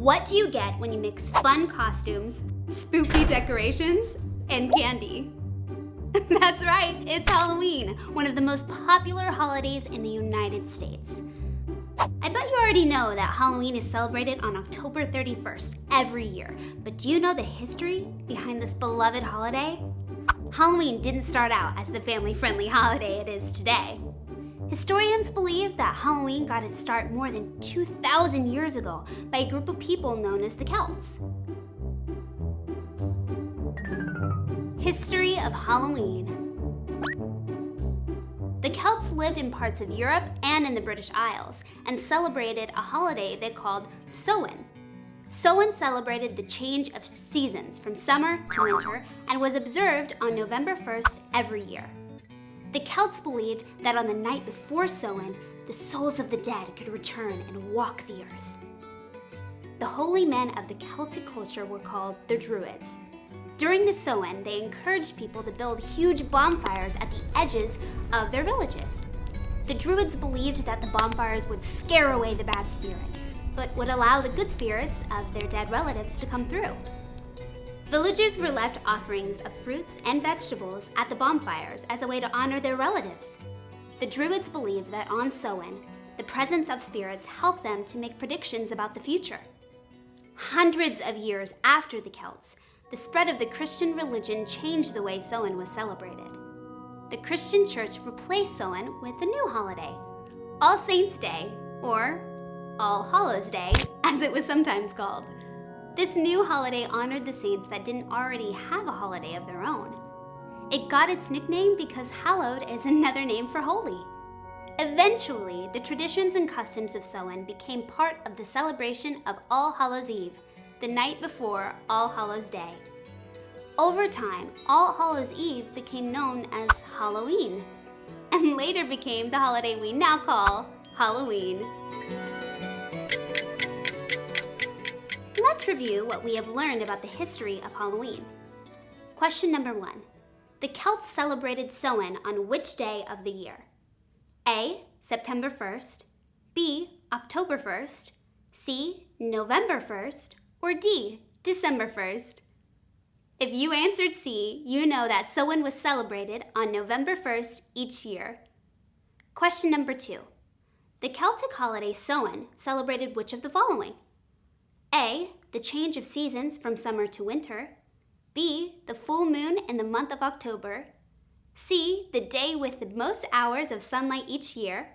What do you get when you mix fun costumes, spooky decorations, and candy? That's right, it's Halloween, one of the most popular holidays in the United States. I bet you already know that Halloween is celebrated on October 31st every year, but do you know the history behind this beloved holiday? Halloween didn't start out as the family-friendly holiday it is today. Historians believe that Halloween got its start more than 2,000 years ago by a group of people known as the Celts. History of Halloween. The Celts lived in parts of Europe and in the British Isles and celebrated a holiday they called Samhain. Samhain celebrated the change of seasons from summer to winter and was observed on November 1st every year. The Celts believed that on the night before Samhain, the souls of the dead could return and walk the earth. The holy men of the Celtic culture were called the Druids. During the Samhain, they encouraged people to build huge bonfires at the edges of their villages. The Druids believed that the bonfires would scare away the bad spirit, but would allow the good spirits of their dead relatives to come through. Villagers were left offerings of fruits and vegetables at the bonfires as a way to honor their relatives. The Druids believed that on Samhain, the presence of spirits helped them to make predictions about the future. Hundreds of years after the Celts, the spread of the Christian religion changed the way Samhain was celebrated. The Christian church replaced Samhain with a new holiday, All Saints' Day, or All Hallows' Day, as it was sometimes called. This new holiday honored the saints that didn't already have a holiday of their own. It got its nickname because hallowed is another name for holy. Eventually, the traditions and customs of Samhain became part of the celebration of All Hallows' Eve, the night before All Hallows' Day. Over time, All Hallows' Eve became known as Halloween, and later became the holiday we now call Halloween. Let's review what we have learned about the history of Halloween. Question number 1. The Celts celebrated Samhain on which day of the year? A. September 1st, B. October 1st, C. November 1st, or D. December 1st? If you answered C, you know that Samhain was celebrated on November 1st each year. Question number 2. The Celtic holiday Samhain celebrated which of the following? A. The change of seasons from summer to winter. B. The full moon in the month of October. C. The day with the most hours of sunlight each year.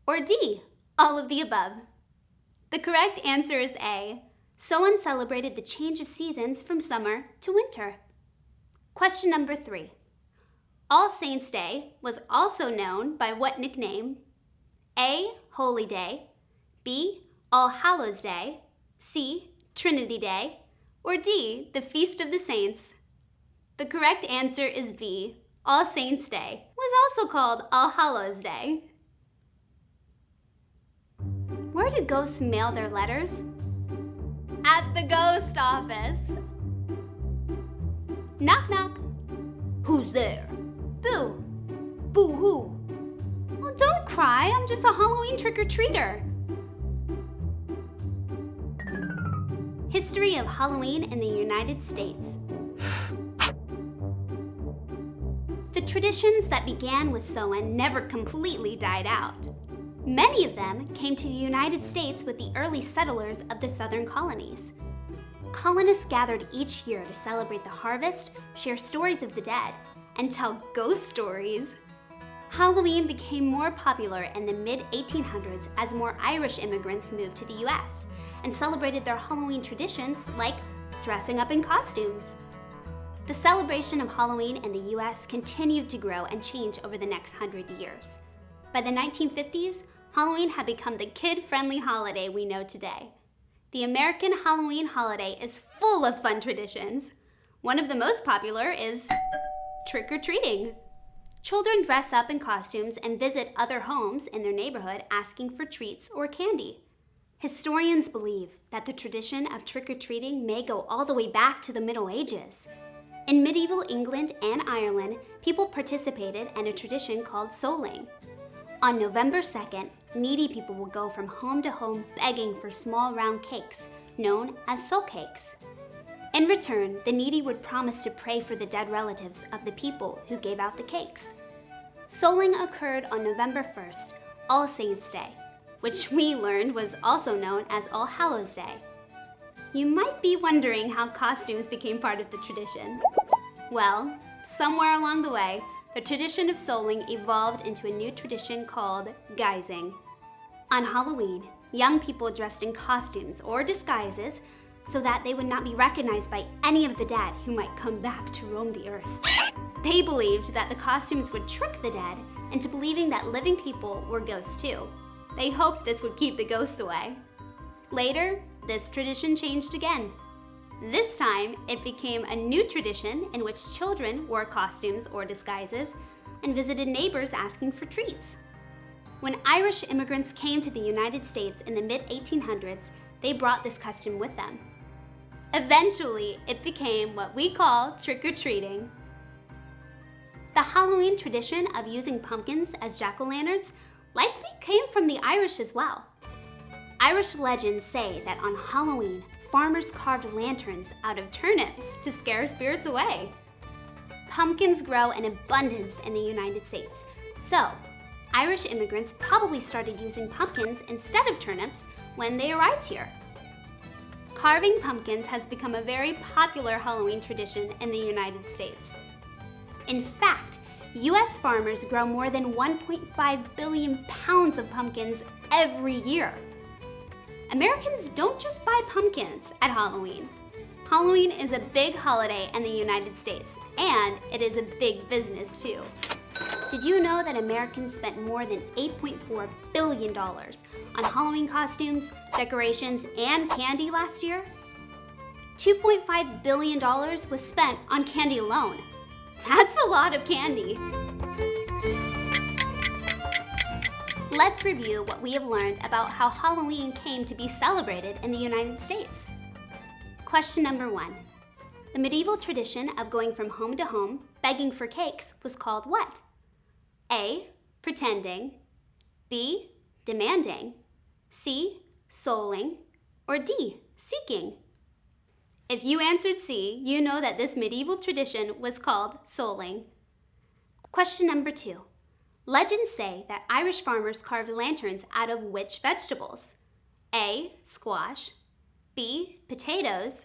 Or D. All of the above. The correct answer is A. Samhain celebrated the change of seasons from summer to winter. Question number 3. All Saints' Day was also known by what nickname? A. Holy Day. B. All Hallows' Day. C. Trinity Day, or D. The Feast of the Saints? The correct answer is B. All Saints' Day was also called All Hallows' Day. Where do ghosts mail their letters? At the ghost office. Knock knock. Who's there? Boo. Boo-hoo. Well, don't cry, I'm just a Halloween trick-or-treater. History of Halloween in the United States. The traditions that began with Samhain never completely died out. Many of them came to the United States with the early settlers of the southern colonies. Colonists gathered each year to celebrate the harvest, share stories of the dead, and tell ghost stories. Halloween became more popular in the mid-1800s as more Irish immigrants moved to the U.S. and celebrated their Halloween traditions like dressing up in costumes. The celebration of Halloween in the U.S. continued to grow and change over the next 100 years. By the 1950s, Halloween had become the kid-friendly holiday we know today. The American Halloween holiday is full of fun traditions. One of the most popular is trick-or-treating. Children dress up in costumes and visit other homes in their neighborhood asking for treats or candy. Historians believe that the tradition of trick-or-treating may go all the way back to the Middle Ages. In medieval England and Ireland, people participated in a tradition called souling. On November 2nd, needy people would go from home to home begging for small round cakes, known as soul cakes. In return, the needy would promise to pray for the dead relatives of the people who gave out the cakes. Souling occurred on November 1st, All Saints' Day, which we learned was also known as All Hallows' Day. You might be wondering how costumes became part of the tradition. Well, somewhere along the way, the tradition of souling evolved into a new tradition called guising. On Halloween, young people dressed in costumes or disguises so that they would not be recognized by any of the dead who might come back to roam the earth. They believed that the costumes would trick the dead into believing that living people were ghosts too. They hoped this would keep the ghosts away. Later, this tradition changed again. This time, it became a new tradition in which children wore costumes or disguises and visited neighbors asking for treats. When Irish immigrants came to the United States in the mid-1800s, they brought this custom with them. Eventually, it became what we call trick-or-treating. The Halloween tradition of using pumpkins as jack-o'-lanterns likely came from the Irish as well. Irish legends say that on Halloween, farmers carved lanterns out of turnips to scare spirits away. Pumpkins grow in abundance in the United States, so Irish immigrants probably started using pumpkins instead of turnips when they arrived here. Carving pumpkins has become a very popular Halloween tradition in the United States. In fact, U.S. farmers grow more than 1.5 billion pounds of pumpkins every year. Americans don't just buy pumpkins at Halloween. Halloween is a big holiday in the United States, and it is a big business too. Did you know that Americans spent more than $8.4 billion on Halloween costumes, decorations, and candy last year? $2.5 billion was spent on candy alone. That's a lot of candy. Let's review what we have learned about how Halloween came to be celebrated in the United States. Question number 1. The medieval tradition of going from home to home, begging for cakes, was called what? A. Pretending. B. Demanding. C. Souling. Or D. Seeking. If you answered C, you know that this medieval tradition was called souling. Question number 2. Legends say that Irish farmers carved lanterns out of which vegetables? A. Squash. B. Potatoes.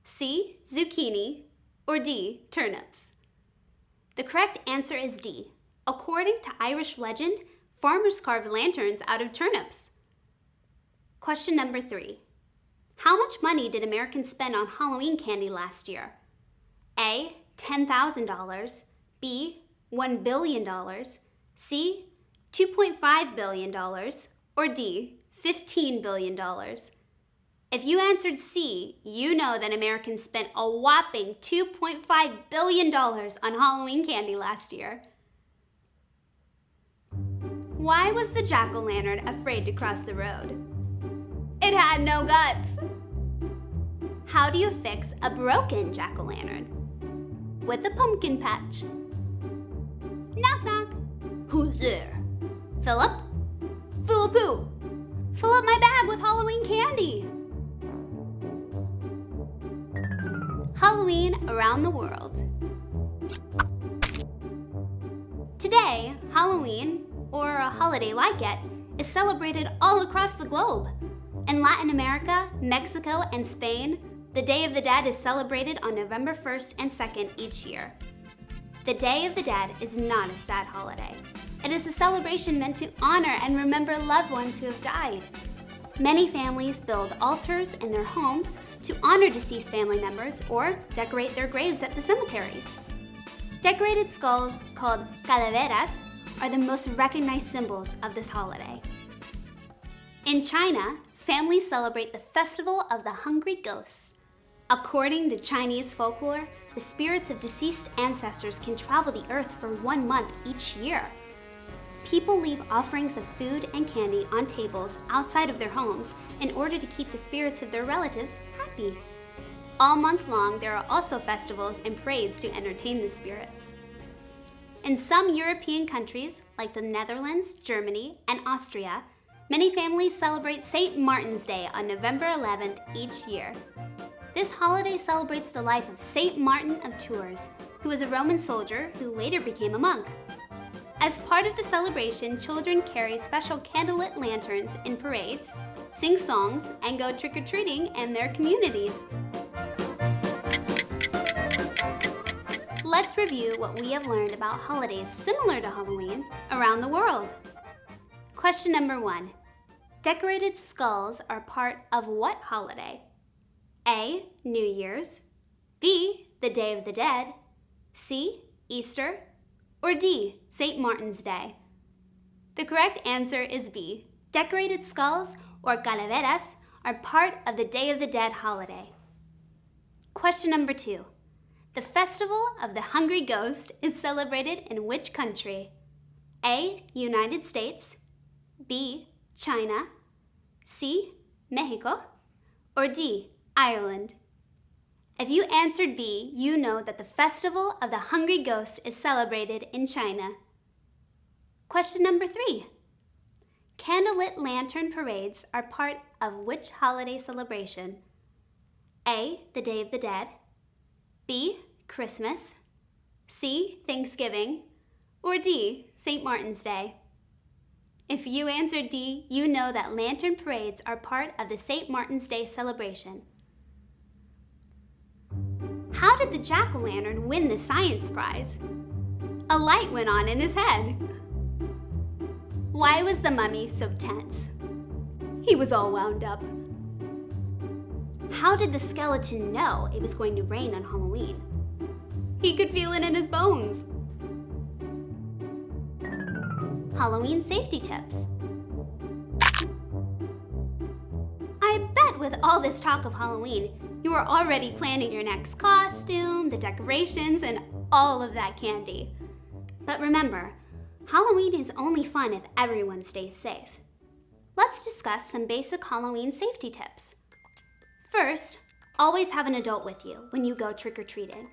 C. Zucchini. Or D. Turnips. The correct answer is D. According to Irish legend, farmers carved lanterns out of turnips. Question number 3. How much money did Americans spend on Halloween candy last year? A. $10,000. B. $1 billion. C. $2.5 billion. Or D. $15 billion. If you answered C, you know that Americans spent a whopping $2.5 billion on Halloween candy last year. Why was the jack-o'-lantern afraid to cross the road? It had no guts. How do you fix a broken jack-o'-lantern? With a pumpkin patch. Knock knock. Who's there? Philip? Philip who? Fill up my bag with Halloween candy. Halloween around the world. Today, Halloween, or a holiday like it, is celebrated all across the globe. In Latin America, Mexico, and Spain, the Day of the Dead is celebrated on November 1st and 2nd each year. The Day of the Dead is not a sad holiday. It is a celebration meant to honor and remember loved ones who have died. Many families build altars in their homes to honor deceased family members or decorate their graves at the cemeteries. Decorated skulls, called calaveras, are the most recognized symbols of this holiday. In China, families celebrate the Festival of the Hungry Ghosts. According to Chinese folklore, the spirits of deceased ancestors can travel the earth for 1 month each year. People leave offerings of food and candy on tables outside of their homes in order to keep the spirits of their relatives happy. All month long, there are also festivals and parades to entertain the spirits. In some European countries, like the Netherlands, Germany, and Austria, many families celebrate St. Martin's Day on November 11th each year. This holiday celebrates the life of St. Martin of Tours, who was a Roman soldier who later became a monk. As part of the celebration, children carry special candlelit lanterns in parades, sing songs, and go trick-or-treating in their communities. Let's review what we have learned about holidays similar to Halloween around the world. Question number 1. Decorated skulls are part of what holiday? A. New Year's, B. The Day of the Dead, C. Easter, or D. St. Martin's Day? The correct answer is B. Decorated skulls, or calaveras, are part of the Day of the Dead holiday. Question number 2. The Festival of the Hungry Ghost is celebrated in which country? A. United States, B. China, C. Mexico, or D. Ireland? If you answered B, you know that the Festival of the Hungry Ghost is celebrated in China. Question number 3. Candlelit lantern parades are part of which holiday celebration? A. The Day of the Dead, B. Christmas, C. Thanksgiving, or D. St. Martin's Day? If you answered D, you know that lantern parades are part of the St. Martin's Day celebration. How did the jack-o'-lantern win the science prize? A light went on in his head. Why was the mummy so tense? He was all wound up. How did the skeleton know it was going to rain on Halloween? He could feel it in his bones. Halloween safety tips. I bet with all this talk of Halloween, you are already planning your next costume, the decorations, and all of that candy. But remember, Halloween is only fun if everyone stays safe. Let's discuss some basic Halloween safety tips. First, always have an adult with you when you go trick-or-treating.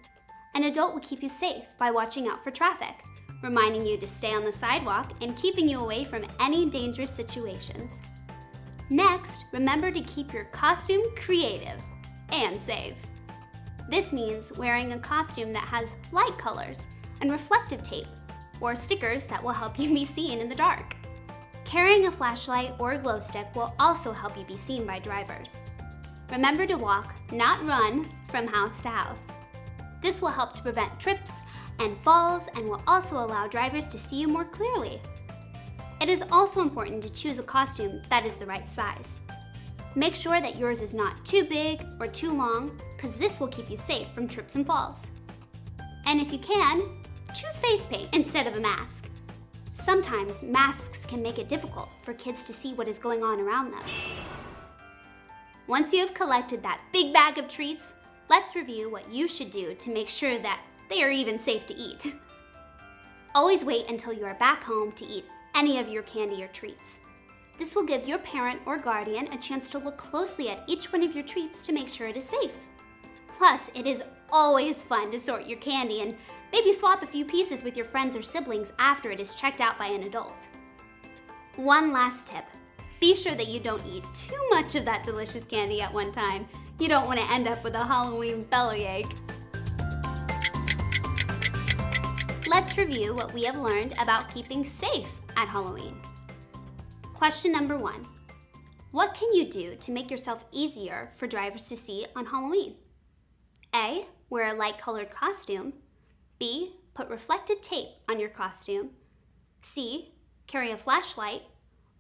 An adult will keep you safe by watching out for traffic, reminding you to stay on the sidewalk and keeping you away from any dangerous situations. Next, remember to keep your costume creative and safe. This means wearing a costume that has light colors and reflective tape, or stickers that will help you be seen in the dark. Carrying a flashlight or a glow stick will also help you be seen by drivers. Remember to walk, not run, from house to house. This will help to prevent trips and falls and will also allow drivers to see you more clearly. It is also important to choose a costume that is the right size. Make sure that yours is not too big or too long, because this will keep you safe from trips and falls. And if you can, choose face paint instead of a mask. Sometimes masks can make it difficult for kids to see what is going on around them. Once you have collected that big bag of treats, let's review what you should do to make sure that they are even safe to eat. Always wait until you are back home to eat any of your candy or treats. This will give your parent or guardian a chance to look closely at each one of your treats to make sure it is safe. Plus, it is always fun to sort your candy and maybe swap a few pieces with your friends or siblings after it is checked out by an adult. One last tip. Be sure that you don't eat too much of that delicious candy at one time. You don't want to end up with a Halloween bellyache. Let's review what we have learned about keeping safe at Halloween. Question number 1. What can you do to make yourself easier for drivers to see on Halloween? A. Wear a light-colored costume. B. Put reflective tape on your costume. C. Carry a flashlight.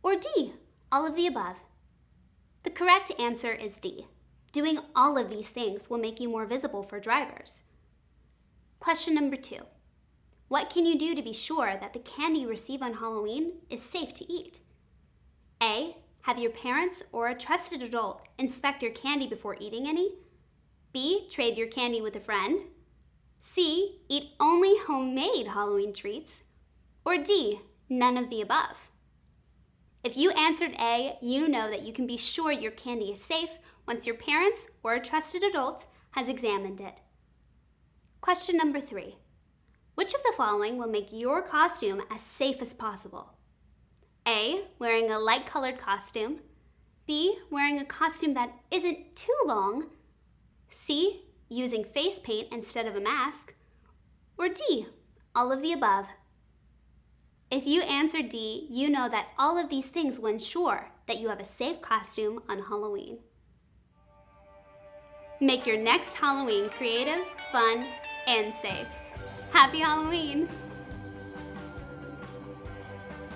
Or D. All of the above. The correct answer is D. Doing all of these things will make you more visible for drivers. Question number 2. What can you do to be sure that the candy you receive on Halloween is safe to eat? A. Have your parents or a trusted adult inspect your candy before eating any. B. Trade your candy with a friend. C. Eat only homemade Halloween treats. Or D. None of the above. If you answered A, you know that you can be sure your candy is safe once your parents or a trusted adult has examined it. Question number 3. Which of the following will make your costume as safe as possible? A. Wearing a light-colored costume. B. Wearing a costume that isn't too long. C. Using face paint instead of a mask. Or D. All of the above. If you answer D, you know that all of these things will ensure that you have a safe costume on Halloween. Make your next Halloween creative, fun, and safe. Happy Halloween!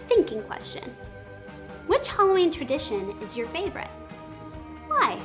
Thinking question. Which Halloween tradition is your favorite? Why?